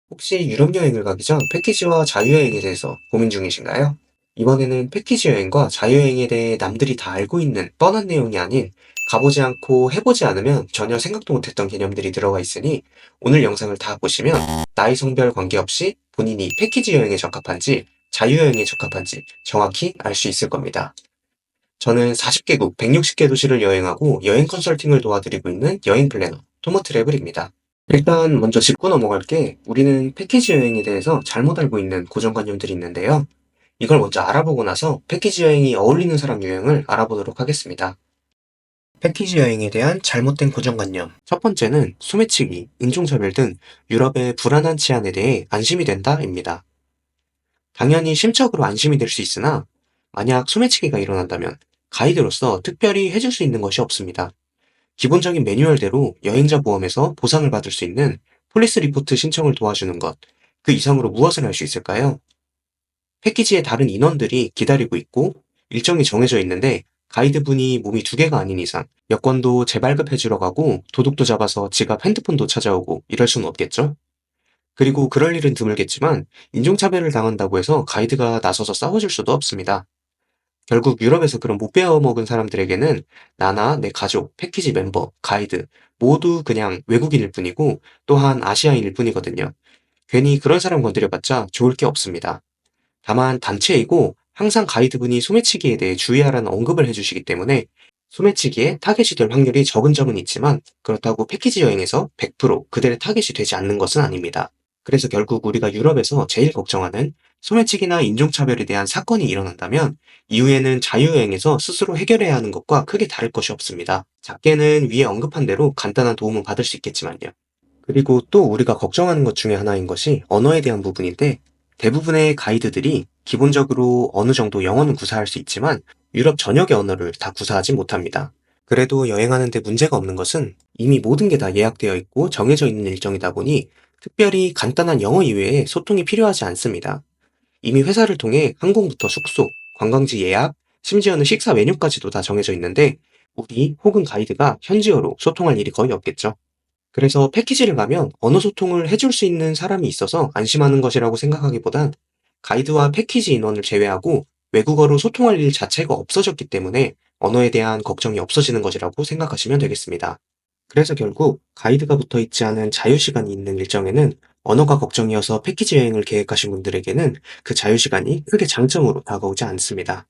혹시 유럽 여행을 가기 전 패키지와 자유여행에 대해서 고민 중이신가요? 이번에는 패키지 여행과 자유여행에 대해 남들이 다 알고 있는 뻔한 내용이 아닌 가보지 않고 해보지 않으면 전혀 생각도 못했던 개념들이 들어가 있으니 오늘 영상을 다 보시면 나이 성별 관계없이 본인이 패키지 여행에 적합한지 자유여행에 적합한지 정확히 알 수 있을 겁니다. 저는 40개국 160개 도시를 여행하고 여행 컨설팅을 도와드리고 있는 여행 플래너 토모 트래블입니다. 일단 먼저 짚고 넘어갈게 우리는 패키지 여행에 대해서 잘못 알고 있는 고정관념들이 있는데요. 이걸 먼저 알아보고 나서 패키지 여행이 어울리는 사람 유형을 알아보도록 하겠습니다. 패키지 여행에 대한 잘못된 고정관념. 첫 번째는 소매치기, 인종차별 등 유럽의 불안한 치안에 대해 안심이 된다입니다. 당연히 심적으로 안심이 될 수 있으나 만약 소매치기가 일어난다면 가이드로서 특별히 해줄 수 있는 것이 없습니다. 기본적인 매뉴얼대로 여행자 보험에서 보상을 받을 수 있는 폴리스 리포트 신청을 도와주는 것, 그 이상으로 무엇을 할 수 있을까요? 패키지에 다른 인원들이 기다리고 있고 일정이 정해져 있는데 가이드분이 몸이 두 개가 아닌 이상 여권도 재발급해주러 가고 도둑도 잡아서 지갑 핸드폰도 찾아오고 이럴 수는 없겠죠? 그리고 그럴 일은 드물겠지만 인종차별을 당한다고 해서 가이드가 나서서 싸워줄 수도 없습니다. 결국 유럽에서 그런 못 배워먹은 사람들에게는 나나 내 가족, 패키지 멤버, 가이드 모두 그냥 외국인일 뿐이고 또한 아시아인일 뿐이거든요. 괜히 그런 사람 건드려봤자 좋을 게 없습니다. 다만 단체이고 항상 가이드분이 소매치기에 대해 주의하라는 언급을 해주시기 때문에 소매치기에 타겟이 될 확률이 적은 점은 있지만 그렇다고 패키지 여행에서 100% 그들의 타겟이 되지 않는 것은 아닙니다. 그래서 결국 우리가 유럽에서 제일 걱정하는 소매치기나 인종차별에 대한 사건이 일어난다면 이후에는 자유여행에서 스스로 해결해야 하는 것과 크게 다를 것이 없습니다. 작게는 위에 언급한 대로 간단한 도움은 받을 수 있겠지만요. 그리고 또 우리가 걱정하는 것 중에 하나인 것이 언어에 대한 부분인데 대부분의 가이드들이 기본적으로 어느 정도 영어는 구사할 수 있지만 유럽 전역의 언어를 다 구사하지 못합니다. 그래도 여행하는데 문제가 없는 것은 이미 모든 게 다 예약되어 있고 정해져 있는 일정이다 보니 특별히 간단한 영어 이외에 소통이 필요하지 않습니다. 이미 회사를 통해 항공부터 숙소, 관광지 예약, 심지어는 식사 메뉴까지도 다 정해져 있는데 우리 혹은 가이드가 현지어로 소통할 일이 거의 없겠죠. 그래서 패키지를 가면 언어 소통을 해줄 수 있는 사람이 있어서 안심하는 것이라고 생각하기보단 가이드와 패키지 인원을 제외하고 외국어로 소통할 일 자체가 없어졌기 때문에 언어에 대한 걱정이 없어지는 것이라고 생각하시면 되겠습니다. 그래서 결국 가이드가 붙어 있지 않은 자유시간이 있는 일정에는 언어가 걱정이어서 패키지 여행을 계획하신 분들에게는 그 자유시간이 크게 장점으로 다가오지 않습니다.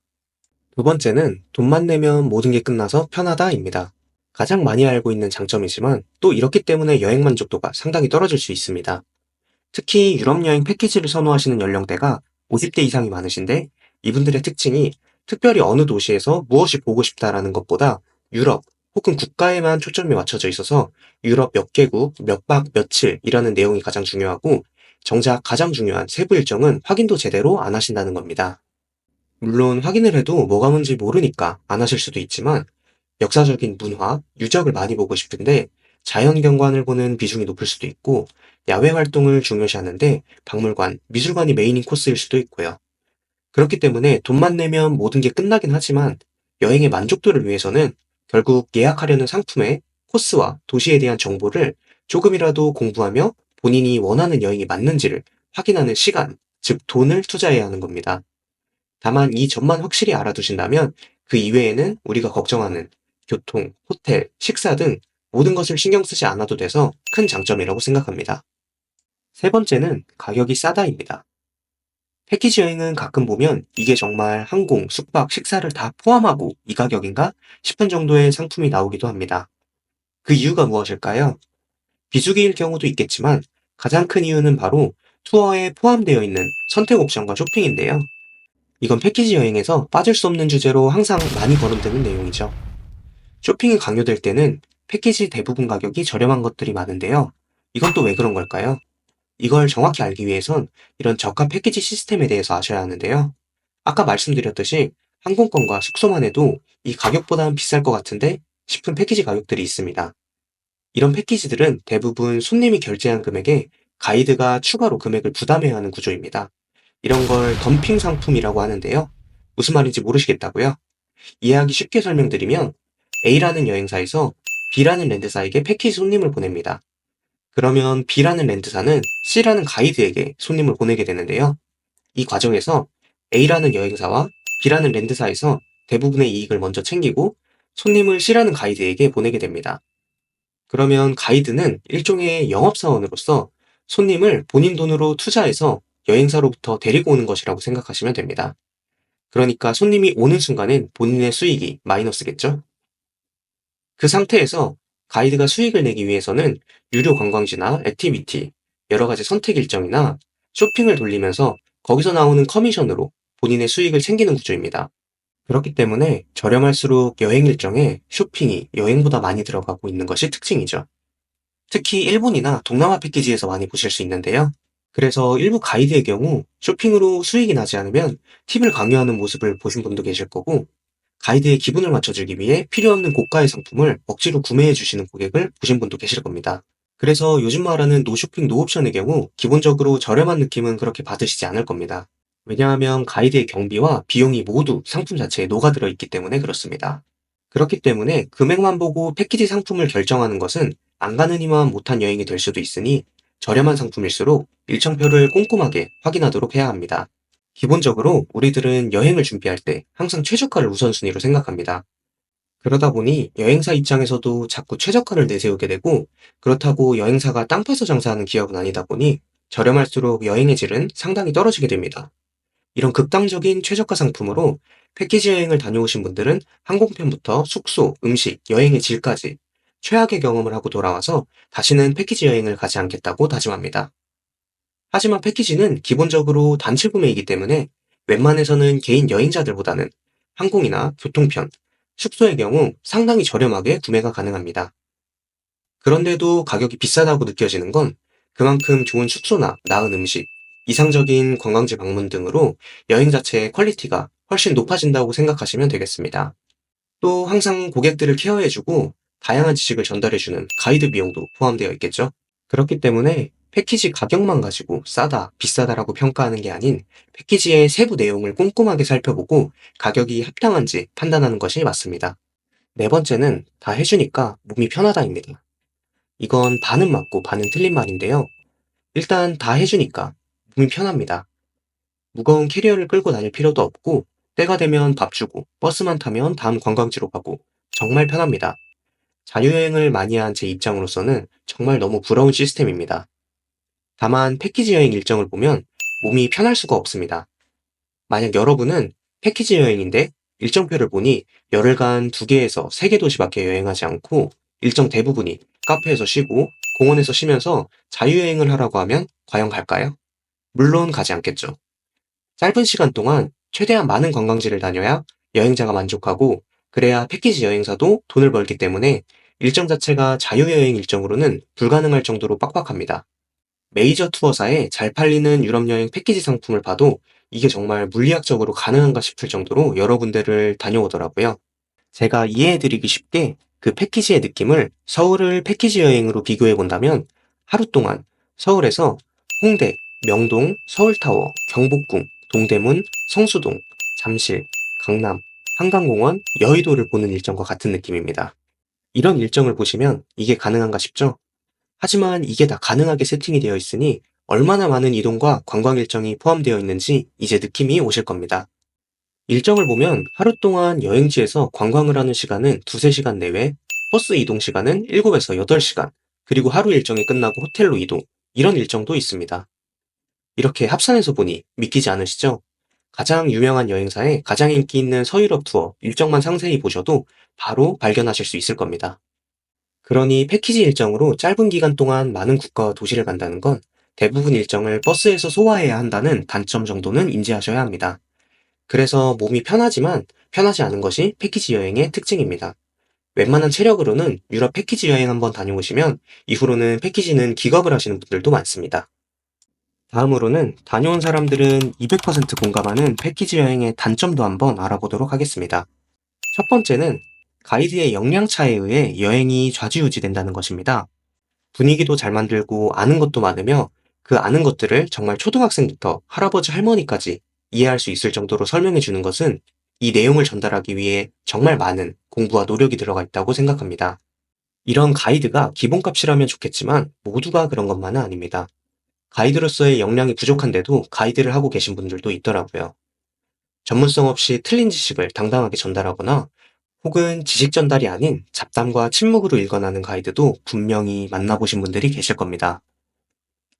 두 번째는 돈만 내면 모든 게 끝나서 편하다입니다. 가장 많이 알고 있는 장점이지만 또 이렇기 때문에 여행 만족도가 상당히 떨어질 수 있습니다. 특히 유럽 여행 패키지를 선호하시는 연령대가 50대 이상이 많으신데 이분들의 특징이 특별히 어느 도시에서 무엇이 보고 싶다라는 것보다 유럽 혹은 국가에만 초점이 맞춰져 있어서 유럽 몇 개국, 몇 박, 며칠이라는 내용이 가장 중요하고 정작 가장 중요한 세부 일정은 확인도 제대로 안 하신다는 겁니다. 물론 확인을 해도 뭐가 뭔지 모르니까 안 하실 수도 있지만 역사적인 문화, 유적을 많이 보고 싶은데 자연 경관을 보는 비중이 높을 수도 있고 야외 활동을 중요시하는데 박물관, 미술관이 메인인 코스일 수도 있고요. 그렇기 때문에 돈만 내면 모든 게 끝나긴 하지만 여행의 만족도를 위해서는 결국 예약하려는 상품의 코스와 도시에 대한 정보를 조금이라도 공부하며 본인이 원하는 여행이 맞는지를 확인하는 시간, 즉 돈을 투자해야 하는 겁니다. 다만 이 점만 확실히 알아두신다면 그 이외에는 우리가 걱정하는 교통, 호텔, 식사 등 모든 것을 신경 쓰지 않아도 돼서 큰 장점이라고 생각합니다. 세 번째는 가격이 싸다입니다. 패키지 여행은 가끔 보면 이게 정말 항공, 숙박, 식사를 다 포함하고 이 가격인가 싶은 정도의 상품이 나오기도 합니다. 그 이유가 무엇일까요? 비수기일 경우도 있겠지만 가장 큰 이유는 바로 투어에 포함되어 있는 선택 옵션과 쇼핑인데요. 이건 패키지 여행에서 빠질 수 없는 주제로 항상 많이 거론되는 내용이죠. 쇼핑이 강요될 때는 패키지 대부분 가격이 저렴한 것들이 많은데요. 이건 또 왜 그런 걸까요? 이걸 정확히 알기 위해선 이런 저가 패키지 시스템에 대해서 아셔야 하는데요. 아까 말씀드렸듯이 항공권과 숙소만 해도 이 가격보다는 비쌀 것 같은데 싶은 패키지 가격들이 있습니다. 이런 패키지들은 대부분 손님이 결제한 금액에 가이드가 추가로 금액을 부담해야 하는 구조입니다. 이런 걸 덤핑 상품이라고 하는데요. 무슨 말인지 모르시겠다고요? 이해하기 쉽게 설명드리면 A라는 여행사에서 B라는 랜드사에게 패키지 손님을 보냅니다. 그러면 B라는 렌트사는 C라는 가이드에게 손님을 보내게 되는데요. 이 과정에서 A라는 여행사와 B라는 렌트사에서 대부분의 이익을 먼저 챙기고 손님을 C라는 가이드에게 보내게 됩니다. 그러면 가이드는 일종의 영업사원으로서 손님을 본인 돈으로 투자해서 여행사로부터 데리고 오는 것이라고 생각하시면 됩니다. 그러니까 손님이 오는 순간엔 본인의 수익이 마이너스겠죠? 그 상태에서 가이드가 수익을 내기 위해서는 유료 관광지나 액티비티, 여러 가지 선택 일정이나 쇼핑을 돌리면서 거기서 나오는 커미션으로 본인의 수익을 챙기는 구조입니다. 그렇기 때문에 저렴할수록 여행 일정에 쇼핑이 여행보다 많이 들어가고 있는 것이 특징이죠. 특히 일본이나 동남아 패키지에서 많이 보실 수 있는데요. 그래서 일부 가이드의 경우 쇼핑으로 수익이 나지 않으면 팁을 강요하는 모습을 보신 분도 계실 거고, 가이드의 기분을 맞춰주기 위해 필요 없는 고가의 상품을 억지로 구매해 주시는 고객을 보신 분도 계실 겁니다. 그래서 요즘 말하는 노쇼핑 노옵션의 경우 기본적으로 저렴한 느낌은 그렇게 받으시지 않을 겁니다. 왜냐하면 가이드의 경비와 비용이 모두 상품 자체에 녹아들어 있기 때문에 그렇습니다. 그렇기 때문에 금액만 보고 패키지 상품을 결정하는 것은 안 가느니만 못한 여행이 될 수도 있으니 저렴한 상품일수록 일정표를 꼼꼼하게 확인하도록 해야 합니다. 기본적으로 우리들은 여행을 준비할 때 항상 최저가를 우선순위로 생각합니다. 그러다 보니 여행사 입장에서도 자꾸 최저가를 내세우게 되고, 그렇다고 여행사가 땅 파서 장사하는 기업은 아니다 보니 저렴할수록 여행의 질은 상당히 떨어지게 됩니다. 이런 극단적인 최저가 상품으로 패키지 여행을 다녀오신 분들은 항공편부터 숙소, 음식, 여행의 질까지 최악의 경험을 하고 돌아와서 다시는 패키지 여행을 가지 않겠다고 다짐합니다. 하지만 패키지는 기본적으로 단체 구매이기 때문에 웬만해서는 개인 여행자들보다는 항공이나 교통편, 숙소의 경우 상당히 저렴하게 구매가 가능합니다. 그런데도 가격이 비싸다고 느껴지는 건 그만큼 좋은 숙소나 나은 음식, 이상적인 관광지 방문 등으로 여행 자체의 퀄리티가 훨씬 높아진다고 생각하시면 되겠습니다. 또 항상 고객들을 케어해주고 다양한 지식을 전달해주는 가이드 비용도 포함되어 있겠죠. 그렇기 때문에 패키지 가격만 가지고 싸다, 비싸다라고 평가하는 게 아닌 패키지의 세부 내용을 꼼꼼하게 살펴보고 가격이 합당한지 판단하는 것이 맞습니다. 네 번째는 다 해주니까 몸이 편하다입니다. 이건 반은 맞고 반은 틀린 말인데요. 일단 다 해주니까 몸이 편합니다. 무거운 캐리어를 끌고 다닐 필요도 없고, 때가 되면 밥 주고 버스만 타면 다음 관광지로 가고 정말 편합니다. 자유여행을 많이 한 제 입장으로서는 정말 너무 부러운 시스템입니다. 다만 패키지 여행 일정을 보면 몸이 편할 수가 없습니다. 만약 여러분은 패키지 여행인데 일정표를 보니 열흘간 2개에서 3개 도시밖에 여행하지 않고 일정 대부분이 카페에서 쉬고 공원에서 쉬면서 자유여행을 하라고 하면 과연 갈까요? 물론 가지 않겠죠. 짧은 시간 동안 최대한 많은 관광지를 다녀야 여행자가 만족하고, 그래야 패키지 여행사도 돈을 벌기 때문에 일정 자체가 자유여행 일정으로는 불가능할 정도로 빡빡합니다. 메이저 투어사에 잘 팔리는 유럽 여행 패키지 상품을 봐도 이게 정말 물리학적으로 가능한가 싶을 정도로 여러 군데를 다녀오더라고요. 제가 이해해드리기 쉽게 그 패키지의 느낌을 서울을 패키지 여행으로 비교해 본다면, 하루 동안 서울에서 홍대, 명동, 서울타워, 경복궁, 동대문, 성수동, 잠실, 강남, 한강공원, 여의도를 보는 일정과 같은 느낌입니다. 이런 일정을 보시면 이게 가능한가 싶죠? 하지만 이게 다 가능하게 세팅이 되어 있으니 얼마나 많은 이동과 관광 일정이 포함되어 있는지 이제 느낌이 오실 겁니다. 일정을 보면 하루 동안 여행지에서 관광을 하는 시간은 2~3시간 내외, 버스 이동 시간은 7에서 8시간, 그리고 하루 일정이 끝나고 호텔로 이동, 이런 일정도 있습니다. 이렇게 합산해서 보니 믿기지 않으시죠? 가장 유명한 여행사의 가장 인기 있는 서유럽 투어 일정만 상세히 보셔도 바로 발견하실 수 있을 겁니다. 그러니 패키지 일정으로 짧은 기간 동안 많은 국가와 도시를 간다는 건 대부분 일정을 버스에서 소화해야 한다는 단점 정도는 인지하셔야 합니다. 그래서 몸이 편하지만 편하지 않은 것이 패키지 여행의 특징입니다. 웬만한 체력으로는 유럽 패키지 여행 한번 다녀오시면 이후로는 패키지는 기겁을 하시는 분들도 많습니다. 다음으로는 다녀온 사람들은 200% 공감하는 패키지 여행의 단점도 한번 알아보도록 하겠습니다. 첫 번째는 가이드의 역량차에 의해 여행이 좌지우지된다는 것입니다. 분위기도 잘 만들고 아는 것도 많으며 그 아는 것들을 정말 초등학생부터 할아버지 할머니까지 이해할 수 있을 정도로 설명해 주는 것은 이 내용을 전달하기 위해 정말 많은 공부와 노력이 들어가 있다고 생각합니다. 이런 가이드가 기본값이라면 좋겠지만 모두가 그런 것만은 아닙니다. 가이드로서의 역량이 부족한데도 가이드를 하고 계신 분들도 있더라고요. 전문성 없이 틀린 지식을 당당하게 전달하거나 혹은 지식 전달이 아닌 잡담과 침묵으로 일관하는 가이드도 분명히 만나보신 분들이 계실 겁니다.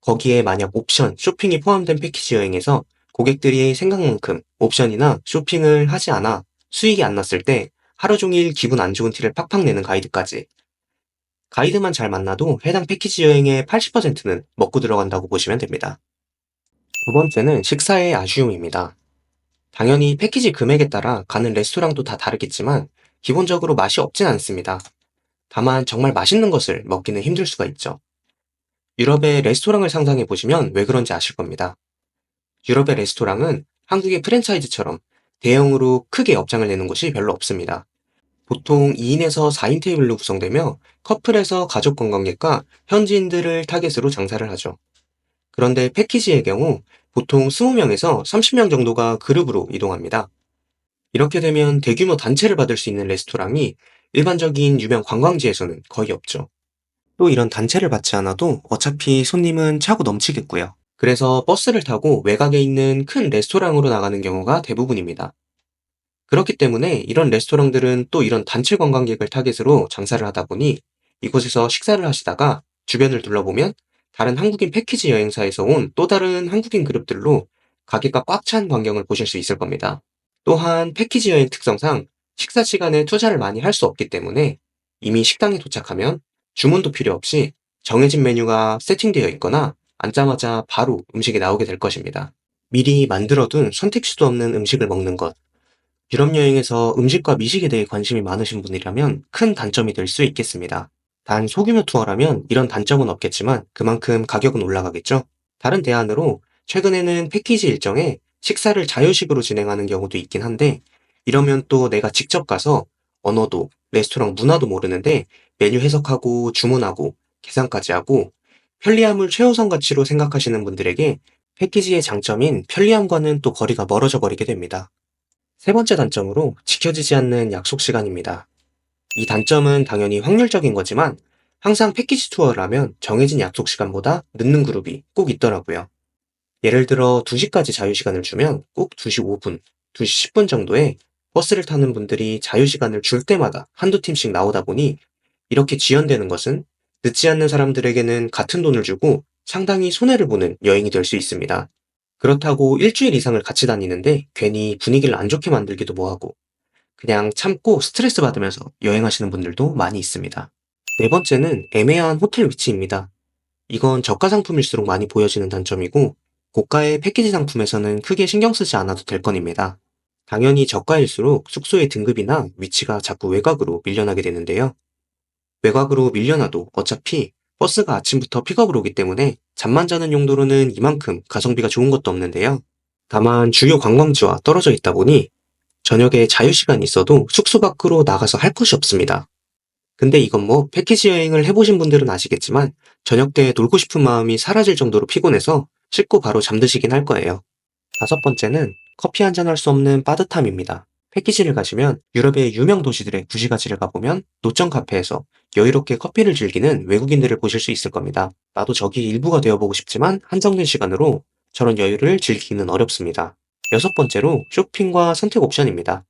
거기에 만약 옵션, 쇼핑이 포함된 패키지 여행에서 고객들이 생각만큼 옵션이나 쇼핑을 하지 않아 수익이 안 났을 때 하루 종일 기분 안 좋은 티를 팍팍 내는 가이드까지. 가이드만 잘 만나도 해당 패키지 여행의 80%는 먹고 들어간다고 보시면 됩니다. 두 번째는 식사의 아쉬움입니다. 당연히 패키지 금액에 따라 가는 레스토랑도 다 다르겠지만 기본적으로 맛이 없진 않습니다. 다만 정말 맛있는 것을 먹기는 힘들 수가 있죠. 유럽의 레스토랑을 상상해 보시면 왜 그런지 아실 겁니다. 유럽의 레스토랑은 한국의 프랜차이즈처럼 대형으로 크게 업장을 내는 곳이 별로 없습니다. 보통 2인에서 4인 테이블로 구성되며 커플에서 가족 관광객과 현지인들을 타겟으로 장사를 하죠. 그런데 패키지의 경우 보통 20명에서 30명 정도가 그룹으로 이동합니다. 이렇게 되면 대규모 단체를 받을 수 있는 레스토랑이 일반적인 유명 관광지에서는 거의 없죠. 또 이런 단체를 받지 않아도 어차피 손님은 차고 넘치겠고요. 그래서 버스를 타고 외곽에 있는 큰 레스토랑으로 나가는 경우가 대부분입니다. 그렇기 때문에 이런 레스토랑들은 또 이런 단체 관광객을 타겟으로 장사를 하다 보니 이곳에서 식사를 하시다가 주변을 둘러보면 다른 한국인 패키지 여행사에서 온 또 다른 한국인 그룹들로 가게가 꽉 찬 광경을 보실 수 있을 겁니다. 또한 패키지 여행 특성상 식사 시간에 투자를 많이 할 수 없기 때문에 이미 식당에 도착하면 주문도 필요 없이 정해진 메뉴가 세팅되어 있거나 앉자마자 바로 음식이 나오게 될 것입니다. 미리 만들어둔 선택지도 없는 음식을 먹는 것. 유럽 여행에서 음식과 미식에 대해 관심이 많으신 분이라면 큰 단점이 될 수 있겠습니다. 단 소규모 투어라면 이런 단점은 없겠지만 그만큼 가격은 올라가겠죠? 다른 대안으로 최근에는 패키지 일정에 식사를 자유식으로 진행하는 경우도 있긴 한데 이러면 또 내가 직접 가서 언어도 레스토랑 문화도 모르는데 메뉴 해석하고 주문하고 계산까지 하고 편리함을 최우선 가치로 생각하시는 분들에게 패키지의 장점인 편리함과는 또 거리가 멀어져 버리게 됩니다. 세 번째 단점으로 지켜지지 않는 약속 시간입니다. 이 단점은 당연히 확률적인 거지만 항상 패키지 투어를 하면 정해진 약속 시간보다 늦는 그룹이 꼭 있더라고요. 예를 들어 2시까지 자유시간을 주면 꼭 2시 5분, 2시 10분 정도에 버스를 타는 분들이 자유시간을 줄 때마다 한두 팀씩 나오다 보니 이렇게 지연되는 것은 늦지 않는 사람들에게는 같은 돈을 주고 상당히 손해를 보는 여행이 될 수 있습니다. 그렇다고 일주일 이상을 같이 다니는데 괜히 분위기를 안 좋게 만들기도 뭐하고 그냥 참고 스트레스 받으면서 여행하시는 분들도 많이 있습니다. 네 번째는 애매한 호텔 위치입니다. 이건 저가 상품일수록 많이 보여지는 단점이고 고가의 패키지 상품에서는 크게 신경 쓰지 않아도 될 건입니다. 당연히 저가일수록 숙소의 등급이나 위치가 자꾸 외곽으로 밀려나게 되는데요. 외곽으로 밀려나도 어차피 버스가 아침부터 픽업을 오기 때문에 잠만 자는 용도로는 이만큼 가성비가 좋은 것도 없는데요. 다만 주요 관광지와 떨어져 있다 보니 저녁에 자유시간이 있어도 숙소 밖으로 나가서 할 것이 없습니다. 근데 이건 뭐 패키지 여행을 해보신 분들은 아시겠지만 저녁 때 놀고 싶은 마음이 사라질 정도로 피곤해서 씻고 바로 잠드시긴 할 거예요. 다섯 번째는 커피 한잔 할 수 없는 빠듯함입니다. 패키지를 가시면 유럽의 유명 도시들의 구시가지를 가보면 노점 카페에서 여유롭게 커피를 즐기는 외국인들을 보실 수 있을 겁니다. 나도 저기 일부가 되어보고 싶지만 한정된 시간으로 저런 여유를 즐기기는 어렵습니다. 여섯 번째로 쇼핑과 선택 옵션입니다.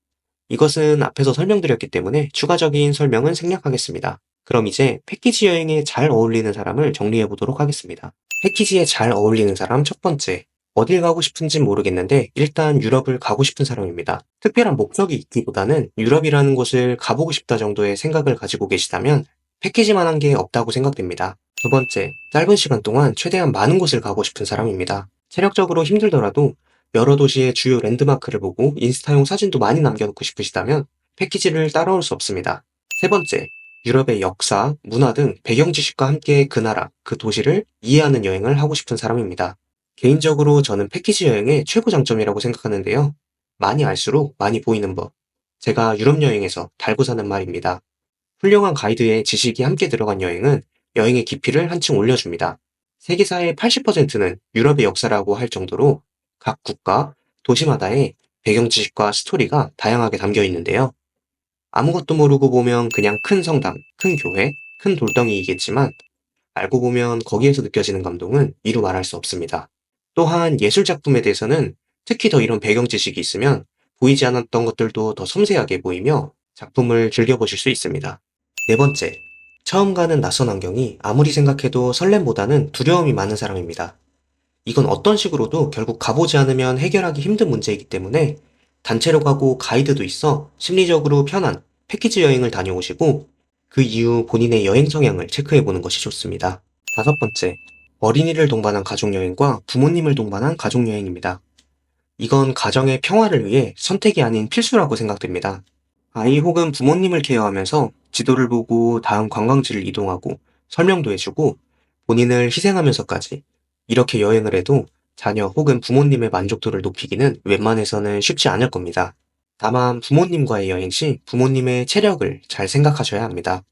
이것은 앞에서 설명드렸기 때문에 추가적인 설명은 생략하겠습니다. 그럼 이제 패키지 여행에 잘 어울리는 사람을 정리해 보도록 하겠습니다. 패키지에 잘 어울리는 사람 첫 번째. 어딜 가고 싶은진 모르겠는데 일단 유럽을 가고 싶은 사람입니다. 특별한 목적이 있기보다는 유럽이라는 곳을 가보고 싶다 정도의 생각을 가지고 계시다면 패키지만한 게 없다고 생각됩니다. 두 번째, 짧은 시간 동안 최대한 많은 곳을 가고 싶은 사람입니다. 체력적으로 힘들더라도 여러 도시의 주요 랜드마크를 보고 인스타용 사진도 많이 남겨놓고 싶으시다면 패키지를 따라올 수 없습니다. 세 번째, 유럽의 역사, 문화 등 배경 지식과 함께 그 나라, 그 도시를 이해하는 여행을 하고 싶은 사람입니다. 개인적으로 저는 패키지 여행의 최고 장점이라고 생각하는데요. 많이 알수록 많이 보이는 법. 제가 유럽 여행에서 달고 사는 말입니다. 훌륭한 가이드의 지식이 함께 들어간 여행은 여행의 깊이를 한층 올려줍니다. 세계사의 80%는 유럽의 역사라고 할 정도로 각 국가, 도시마다의 배경 지식과 스토리가 다양하게 담겨 있는데요. 아무것도 모르고 보면 그냥 큰 성당, 큰 교회, 큰 돌덩이이겠지만 알고 보면 거기에서 느껴지는 감동은 이루 말할 수 없습니다. 또한 예술 작품에 대해서는 특히 더 이런 배경 지식이 있으면 보이지 않았던 것들도 더 섬세하게 보이며 작품을 즐겨보실 수 있습니다. 네 번째, 처음 가는 낯선 환경이 아무리 생각해도 설렘보다는 두려움이 많은 사람입니다. 이건 어떤 식으로도 결국 가보지 않으면 해결하기 힘든 문제이기 때문에 단체로 가고 가이드도 있어 심리적으로 편한 패키지 여행을 다녀오시고 그 이후 본인의 여행 성향을 체크해보는 것이 좋습니다. 다섯 번째, 어린이를 동반한 가족여행과 부모님을 동반한 가족여행입니다. 이건 가정의 평화를 위해 선택이 아닌 필수라고 생각됩니다. 아이 혹은 부모님을 케어하면서 지도를 보고 다음 관광지를 이동하고 설명도 해주고 본인을 희생하면서까지 이렇게 여행을 해도 자녀 혹은 부모님의 만족도를 높이기는 웬만해서는 쉽지 않을 겁니다. 다만 부모님과의 여행 시 부모님의 체력을 잘 생각하셔야 합니다.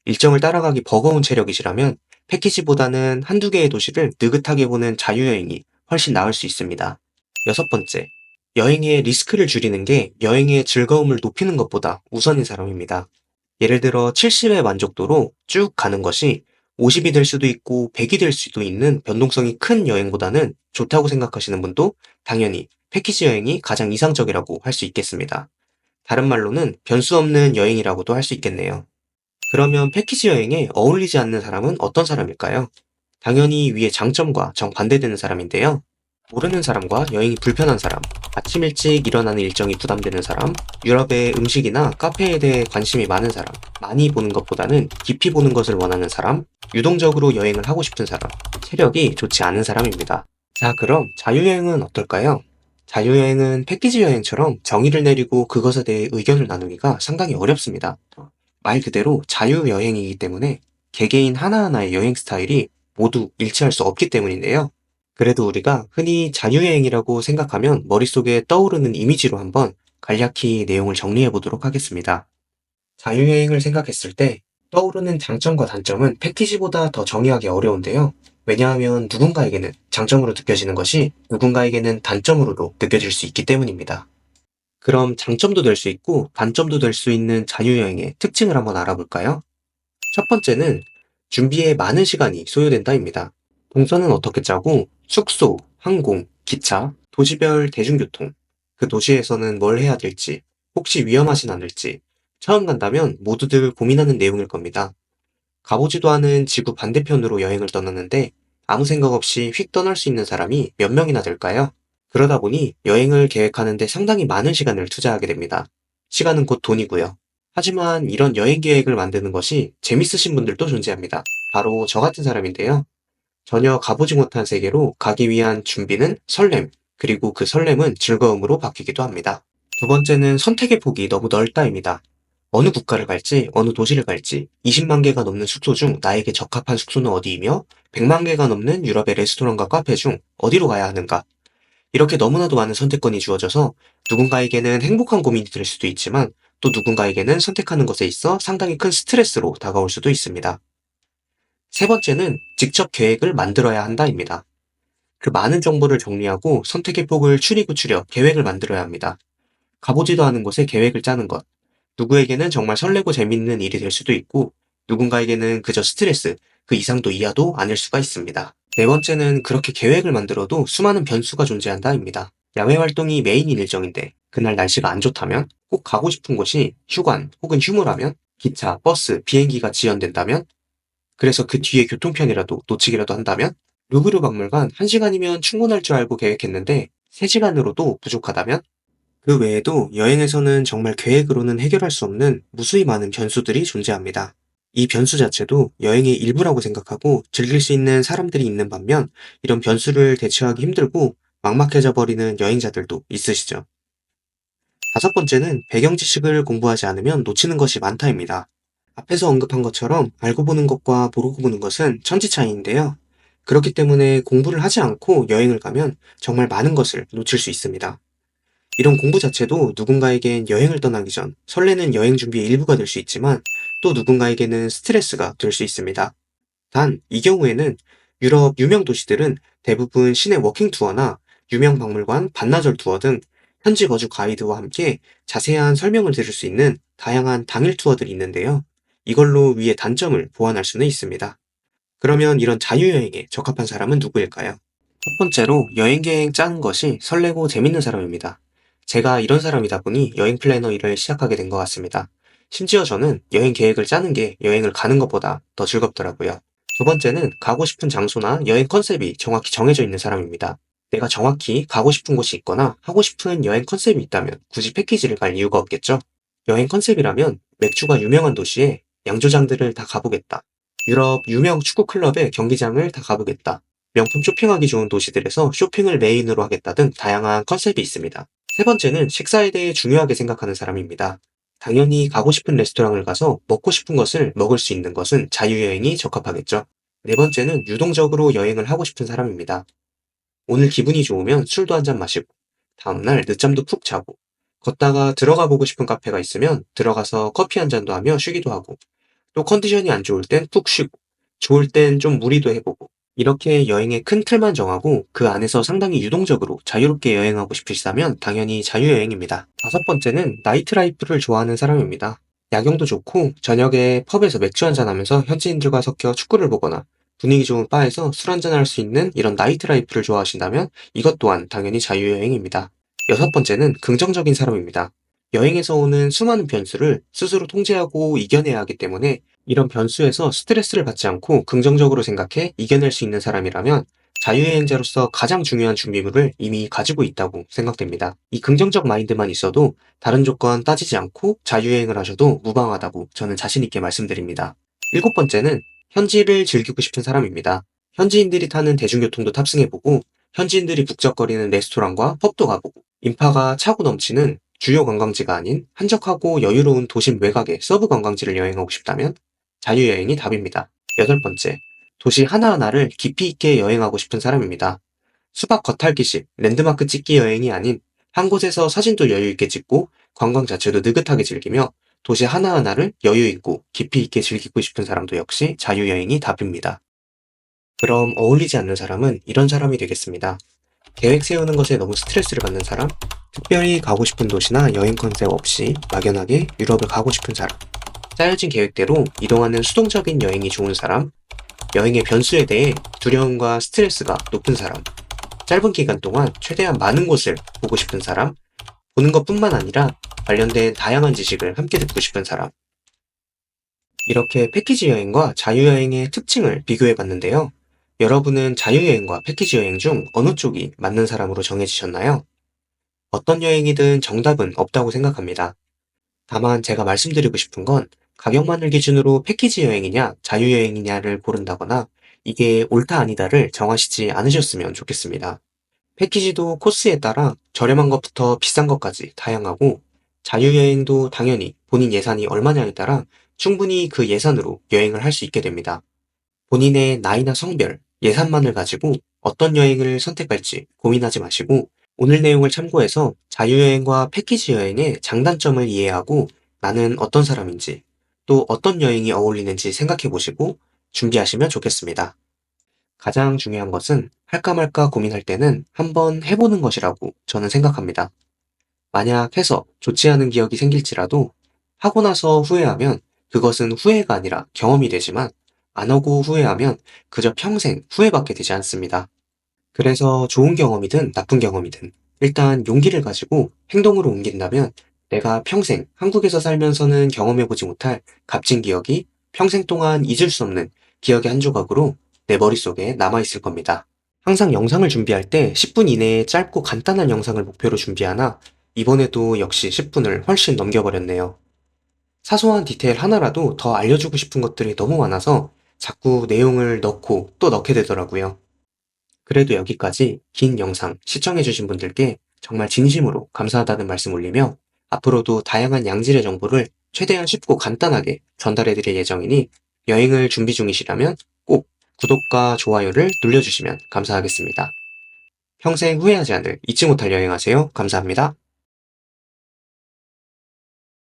일정을 따라가기 버거운 체력이시라면 패키지보다는 한두 개의 도시를 느긋하게 보는 자유여행이 훨씬 나을 수 있습니다. 여섯 번째, 여행의 리스크를 줄이는 게 여행의 즐거움을 높이는 것보다 우선인 사람입니다. 예를 들어 70의 만족도로 쭉 가는 것이 50이 될 수도 있고 100이 될 수도 있는 변동성이 큰 여행보다는 좋다고 생각하시는 분도 당연히 패키지 여행이 가장 이상적이라고 할 수 있겠습니다. 다른 말로는 변수 없는 여행이라고도 할 수 있겠네요. 그러면 패키지 여행에 어울리지 않는 사람은 어떤 사람일까요? 당연히 위의 장점과 정반대되는 사람인데요. 모르는 사람과 여행이 불편한 사람, 아침 일찍 일어나는 일정이 부담되는 사람, 유럽의 음식이나 카페에 대해 관심이 많은 사람, 많이 보는 것보다는 깊이 보는 것을 원하는 사람, 유동적으로 여행을 하고 싶은 사람, 체력이 좋지 않은 사람입니다. 자, 그럼 자유여행은 어떨까요? 자유여행은 패키지 여행처럼 정의를 내리고 그것에 대해 의견을 나누기가 상당히 어렵습니다. 말 그대로 자유여행이기 때문에 개개인 하나하나의 여행 스타일이 모두 일치할 수 없기 때문인데요. 그래도 우리가 흔히 자유여행이라고 생각하면 머릿속에 떠오르는 이미지로 한번 간략히 내용을 정리해 보도록 하겠습니다. 자유여행을 생각했을 때 떠오르는 장점과 단점은 패키지보다 더 정의하기 어려운데요. 왜냐하면 누군가에게는 장점으로 느껴지는 것이 누군가에게는 단점으로도 느껴질 수 있기 때문입니다. 그럼 장점도 될 수 있고 단점도 될 수 있는 자유여행의 특징을 한번 알아볼까요? 첫 번째는 준비에 많은 시간이 소요된다입니다. 동선은 어떻게 짜고 숙소, 항공, 기차, 도시별 대중교통, 그 도시에서는 뭘 해야 될지, 혹시 위험하진 않을지, 처음 간다면 모두들 고민하는 내용일 겁니다. 가보지도 않은 지구 반대편으로 여행을 떠나는데 아무 생각 없이 휙 떠날 수 있는 사람이 몇 명이나 될까요? 그러다 보니 여행을 계획하는데 상당히 많은 시간을 투자하게 됩니다. 시간은 곧 돈이고요. 하지만 이런 여행 계획을 만드는 것이 재밌으신 분들도 존재합니다. 바로 저 같은 사람인데요. 전혀 가보지 못한 세계로 가기 위한 준비는 설렘, 그리고 그 설렘은 즐거움으로 바뀌기도 합니다. 두 번째는 선택의 폭이 너무 넓다입니다. 어느 국가를 갈지, 어느 도시를 갈지, 20만 개가 넘는 숙소 중 나에게 적합한 숙소는 어디이며, 100만 개가 넘는 유럽의 레스토랑과 카페 중 어디로 가야 하는가, 이렇게 너무나도 많은 선택권이 주어져서 누군가에게는 행복한 고민이 될 수도 있지만 또 누군가에게는 선택하는 것에 있어 상당히 큰 스트레스로 다가올 수도 있습니다. 세 번째는 직접 계획을 만들어야 한다입니다. 그 많은 정보를 정리하고 선택의 폭을 추리고 추려 계획을 만들어야 합니다. 가보지도 않은 곳에 계획을 짜는 것. 누구에게는 정말 설레고 재밌는 일이 될 수도 있고 누군가에게는 그저 스트레스, 그 이상도 이하도 아닐 수가 있습니다. 네 번째는 그렇게 계획을 만들어도 수많은 변수가 존재한다입니다. 야외 활동이 메인인 일정인데 그날 날씨가 안 좋다면, 꼭 가고 싶은 곳이 휴관 혹은 휴무라면, 기차, 버스, 비행기가 지연된다면, 그래서 그 뒤에 교통편이라도 놓치기라도 한다면, 루브르 박물관 1시간이면 충분할 줄 알고 계획했는데 3시간으로도 부족하다면, 그 외에도 여행에서는 정말 계획으로는 해결할 수 없는 무수히 많은 변수들이 존재합니다. 이 변수 자체도 여행의 일부라고 생각하고 즐길 수 있는 사람들이 있는 반면 이런 변수를 대처하기 힘들고 막막해져 버리는 여행자들도 있으시죠. 다섯 번째는 배경 지식을 공부하지 않으면 놓치는 것이 많다입니다. 앞에서 언급한 것처럼 알고 보는 것과 모르고 보는 것은 천지 차이인데요. 그렇기 때문에 공부를 하지 않고 여행을 가면 정말 많은 것을 놓칠 수 있습니다. 이런 공부 자체도 누군가에겐 여행을 떠나기 전 설레는 여행 준비의 일부가 될 수 있지만 또 누군가에게는 스트레스가 될 수 있습니다. 단, 이 경우에는 유럽 유명 도시들은 대부분 시내 워킹 투어나 유명 박물관, 반나절 투어 등 현지 거주 가이드와 함께 자세한 설명을 들을 수 있는 다양한 당일 투어들이 있는데요. 이걸로 위의 단점을 보완할 수는 있습니다. 그러면 이런 자유여행에 적합한 사람은 누구일까요? 첫 번째로 여행 계획 짜는 것이 설레고 재밌는 사람입니다. 제가 이런 사람이다 보니 여행 플래너 일을 시작하게 된 것 같습니다. 심지어 저는 여행 계획을 짜는 게 여행을 가는 것보다 더 즐겁더라고요. 두 번째는 가고 싶은 장소나 여행 컨셉이 정확히 정해져 있는 사람입니다. 내가 정확히 가고 싶은 곳이 있거나 하고 싶은 여행 컨셉이 있다면 굳이 패키지를 갈 이유가 없겠죠? 여행 컨셉이라면 맥주가 유명한 도시에 양조장들을 다 가보겠다. 유럽 유명 축구 클럽의 경기장을 다 가보겠다. 명품 쇼핑하기 좋은 도시들에서 쇼핑을 메인으로 하겠다 등 다양한 컨셉이 있습니다. 세 번째는 식사에 대해 중요하게 생각하는 사람입니다. 당연히 가고 싶은 레스토랑을 가서 먹고 싶은 것을 먹을 수 있는 것은 자유여행이 적합하겠죠. 네 번째는 유동적으로 여행을 하고 싶은 사람입니다. 오늘 기분이 좋으면 술도 한잔 마시고, 다음날 늦잠도 푹 자고, 걷다가 들어가 보고 싶은 카페가 있으면 들어가서 커피 한 잔도 하며 쉬기도 하고, 또 컨디션이 안 좋을 땐 푹 쉬고, 좋을 땐 좀 무리도 해보고, 이렇게 여행의 큰 틀만 정하고 그 안에서 상당히 유동적으로 자유롭게 여행하고 싶으시다면 당연히 자유여행입니다. 다섯 번째는 나이트 라이프를 좋아하는 사람입니다. 야경도 좋고 저녁에 펍에서 맥주 한잔 하면서 현지인들과 섞여 축구를 보거나 분위기 좋은 바에서 술 한잔 할 수 있는 이런 나이트 라이프를 좋아하신다면 이것 또한 당연히 자유여행입니다. 여섯 번째는 긍정적인 사람입니다. 여행에서 오는 수많은 변수를 스스로 통제하고 이겨내야 하기 때문에 이런 변수에서 스트레스를 받지 않고 긍정적으로 생각해 이겨낼 수 있는 사람이라면 자유여행자로서 가장 중요한 준비물을 이미 가지고 있다고 생각됩니다. 이 긍정적 마인드만 있어도 다른 조건 따지지 않고 자유여행을 하셔도 무방하다고 저는 자신 있게 말씀드립니다. 일곱 번째는 현지를 즐기고 싶은 사람입니다. 현지인들이 타는 대중교통도 탑승해보고 현지인들이 북적거리는 레스토랑과 펍도 가보고 인파가 차고 넘치는 주요 관광지가 아닌 한적하고 여유로운 도심 외곽의 서브 관광지를 여행하고 싶다면 자유여행이 답입니다. 여덟 번째, 도시 하나하나를 깊이 있게 여행하고 싶은 사람입니다. 수박 겉핥기식 랜드마크 찍기 여행이 아닌 한 곳에서 사진도 여유 있게 찍고 관광 자체도 느긋하게 즐기며 도시 하나하나를 여유 있고 깊이 있게 즐기고 싶은 사람도 역시 자유여행이 답입니다. 그럼 어울리지 않는 사람은 이런 사람이 되겠습니다. 계획 세우는 것에 너무 스트레스를 받는 사람, 특별히 가고 싶은 도시나 여행 컨셉 없이 막연하게 유럽을 가고 싶은 사람, 짜여진 계획대로 이동하는 수동적인 여행이 좋은 사람, 여행의 변수에 대해 두려움과 스트레스가 높은 사람, 짧은 기간 동안 최대한 많은 곳을 보고 싶은 사람, 보는 것뿐만 아니라 관련된 다양한 지식을 함께 듣고 싶은 사람. 이렇게 패키지 여행과 자유여행의 특징을 비교해 봤는데요. 여러분은 자유여행과 패키지 여행 중 어느 쪽이 맞는 사람으로 정해지셨나요? 어떤 여행이든 정답은 없다고 생각합니다. 다만 제가 말씀드리고 싶은 건 가격만을 기준으로 패키지 여행이냐 자유여행이냐를 고른다거나 이게 옳다 아니다를 정하시지 않으셨으면 좋겠습니다. 패키지도 코스에 따라 저렴한 것부터 비싼 것까지 다양하고 자유여행도 당연히 본인 예산이 얼마냐에 따라 충분히 그 예산으로 여행을 할 수 있게 됩니다. 본인의 나이나 성별, 예산만을 가지고 어떤 여행을 선택할지 고민하지 마시고 오늘 내용을 참고해서 자유여행과 패키지 여행의 장단점을 이해하고 나는 어떤 사람인지 또 어떤 여행이 어울리는지 생각해 보시고 준비하시면 좋겠습니다. 가장 중요한 것은 할까 말까 고민할 때는 한번 해보는 것이라고 저는 생각합니다. 만약 해서 좋지 않은 기억이 생길지라도 하고 나서 후회하면 그것은 후회가 아니라 경험이 되지만 안 하고 후회하면 그저 평생 후회받게 되지 않습니다. 그래서 좋은 경험이든 나쁜 경험이든 일단 용기를 가지고 행동으로 옮긴다면 내가 평생 한국에서 살면서는 경험해보지 못할 값진 기억이 평생 동안 잊을 수 없는 기억의 한 조각으로 내 머릿속에 남아있을 겁니다. 항상 영상을 준비할 때 10분 이내에 짧고 간단한 영상을 목표로 준비하나 이번에도 역시 10분을 훨씬 넘겨버렸네요. 사소한 디테일 하나라도 더 알려주고 싶은 것들이 너무 많아서 자꾸 내용을 넣고 또 넣게 되더라고요. 그래도 여기까지 긴 영상 시청해주신 분들께 정말 진심으로 감사하다는 말씀 올리며 앞으로도 다양한 양질의 정보를 최대한 쉽고 간단하게 전달해드릴 예정이니 여행을 준비 중이시라면 꼭 구독과 좋아요를 눌러주시면 감사하겠습니다. 평생 후회하지 않을 잊지 못할 여행하세요. 감사합니다.